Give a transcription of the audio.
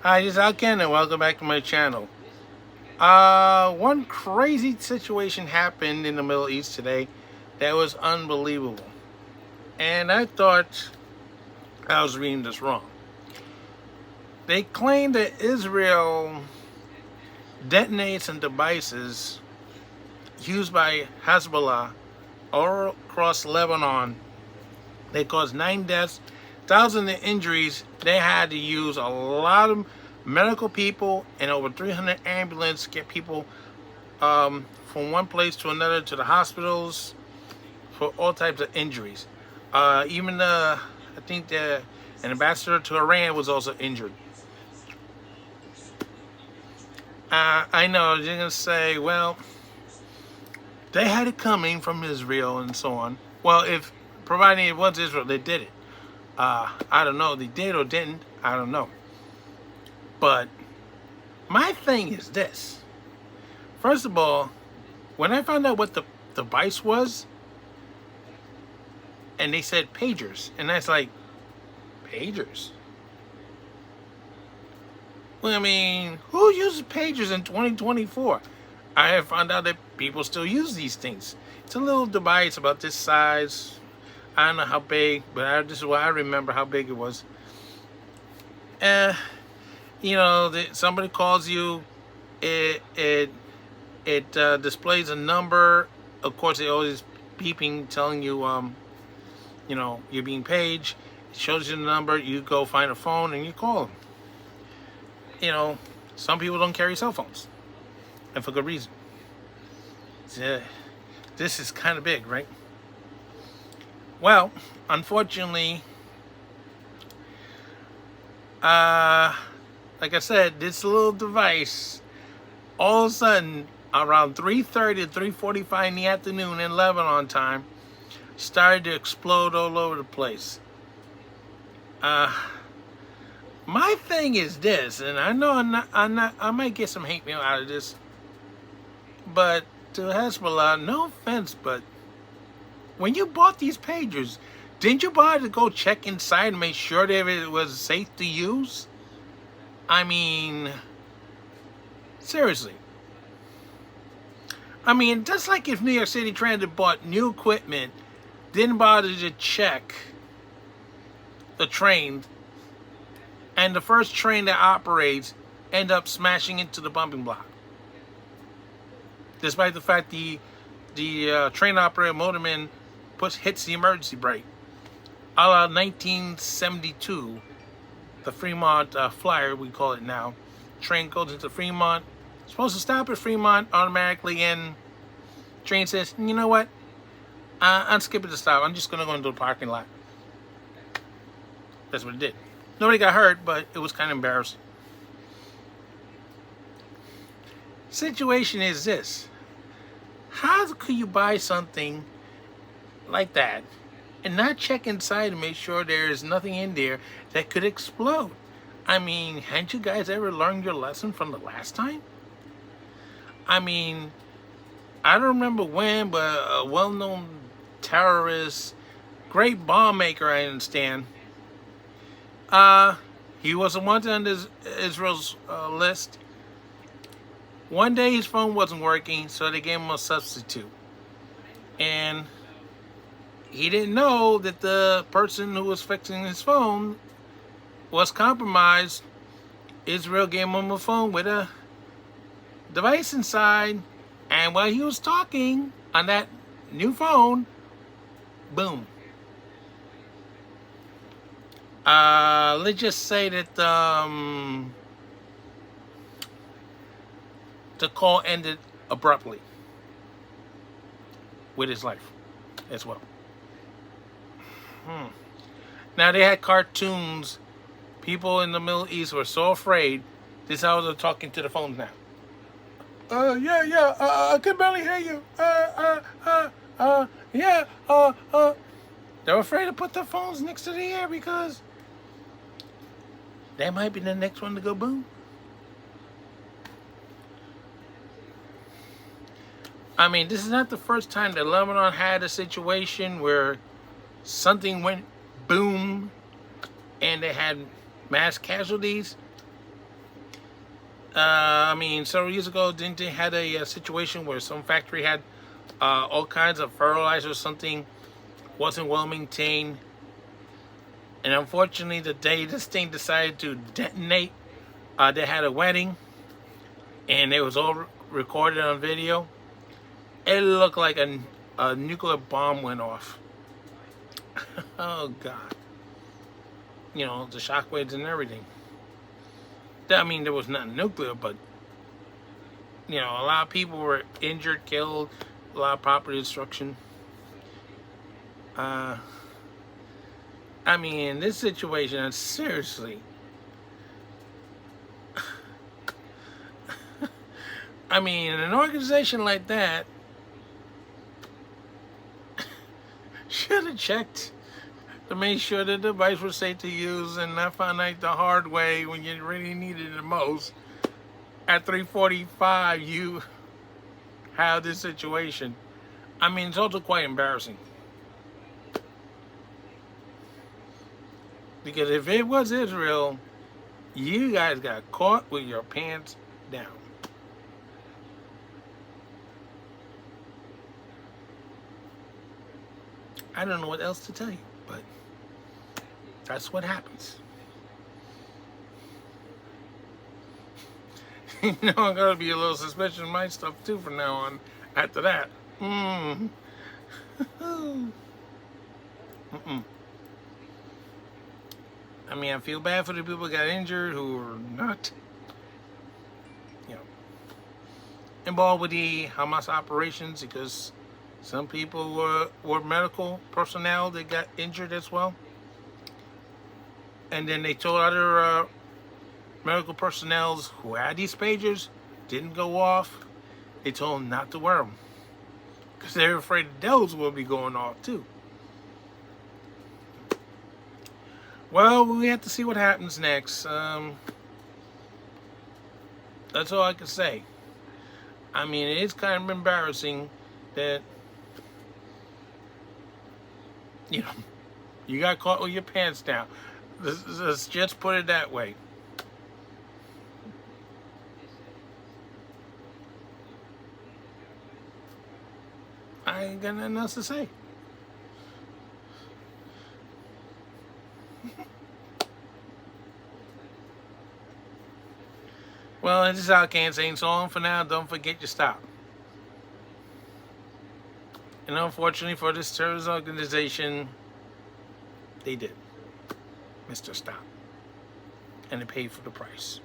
Hi, this is Alken and welcome back to my channel. One crazy situation happened in the Middle East today that was unbelievable. And I thought I was reading this wrong. They claim that Israel detonates some devices used by Hezbollah all across Lebanon. They caused 9 deaths, thousands of injuries. They had to use a lot of medical people and over 300 ambulances to get people from one place to another to the hospitals for all types of injuries. Even I think an ambassador to Iran was also injured. I know you're gonna say, well, they had it coming from Israel and so on. Well, if providing it was Israel, they did it. I don't know, they did or didn't. I don't know. But my thing is this. First of all, when I found out what the device was, and they said pagers, and that's like, pagers? Well, I mean, who uses pagers in 2024? I have found out that people still use these things. It's a little device about this size. I don't know how big, but this is what I remember how big it was. Somebody calls you, it displays a number. Of course, it always beeping, telling you, you're being paged. It shows you the number. You go find a phone and you call them. Some people don't carry cell phones, and for good reason. This is kind of big, right? Well, unfortunately, like I said, this little device, all of a sudden, around 3:30 to 3:45 in the afternoon in Lebanon time, started to explode all over the place. My thing is this, and I know I might get some hate mail out of this, but to Hezbollah, no offense, but when you bought these pagers, didn't you bother to go check inside and make sure that it was safe to use? I mean, seriously. I mean, just like if New York City Transit bought new equipment, didn't bother to check the train, and the first train that operates end up smashing into the bumping block. Despite the fact the train operator motorman hits the emergency brake. A la 1972, the Fremont Flyer, we call it now. Train goes into Fremont. Supposed to stop at Fremont automatically, and train says, you know what? I'm skipping the stop. I'm just going to go into the parking lot. That's what it did. Nobody got hurt, but it was kind of embarrassing. Situation is this. How could you buy something like that and not check inside to make sure there is nothing in there that could explode? I mean, hadn't you guys ever learned your lesson from the last time? I mean, I don't remember when, but a well-known terrorist, great bomb maker, I understand, he was wanted on Israel's list. One day his phone wasn't working, so they gave him a substitute. And he didn't know that the person who was fixing his phone was compromised. Israel gave him a phone with a device inside, and while he was talking on that new phone, boom. Let's just say that the call ended abruptly with his life as well. Now, they had cartoons. People in the Middle East were so afraid. This is how they're talking to the phones now. I can barely hear you. They're afraid to put their phones next to the ear because that might be the next one to go boom. I mean, this is not the first time that Lebanon had a situation where something went boom and they had mass casualties. I mean, several years ago, didn't they had a situation where some factory had all kinds of fertilizer or something, wasn't well maintained, and unfortunately, the day this thing decided to detonate, they had a wedding, and it was all recorded on video. It looked like a nuclear bomb went off. Oh God! You know, the shockwaves and everything. I mean, there was nothing nuclear, but you know, a lot of people were injured, killed, a lot of property destruction. I mean, this situation, seriously. I mean, an organization like that should have checked to make sure the device was safe to use and not find out the hard way when you really needed it the most. At 3:45, you have this situation. I mean, it's also quite embarrassing. Because if it was Israel, you guys got caught with your pants down. I don't know what else to tell you, but that's what happens. You know, I'm going to be a little suspicious of my stuff too from now on after that. Mm-mm. I mean, I feel bad for the people who got injured who are not, you know, involved with the Hamas operations, because some people were medical personnel that got injured as well. And then they told other medical personnel who had these pagers, didn't go off, they told them not to wear them, because they were afraid those will be going off too. Well, we have to see what happens next. That's all I can say. I mean, it is kind of embarrassing that, you know, you got caught with your pants down. Let's just put it that way. I ain't got nothing else to say. Well, this is how I can say so on for now. Don't forget your stop. And unfortunately for this terrorist organization, they did. Mr. Stop. And they paid for the price.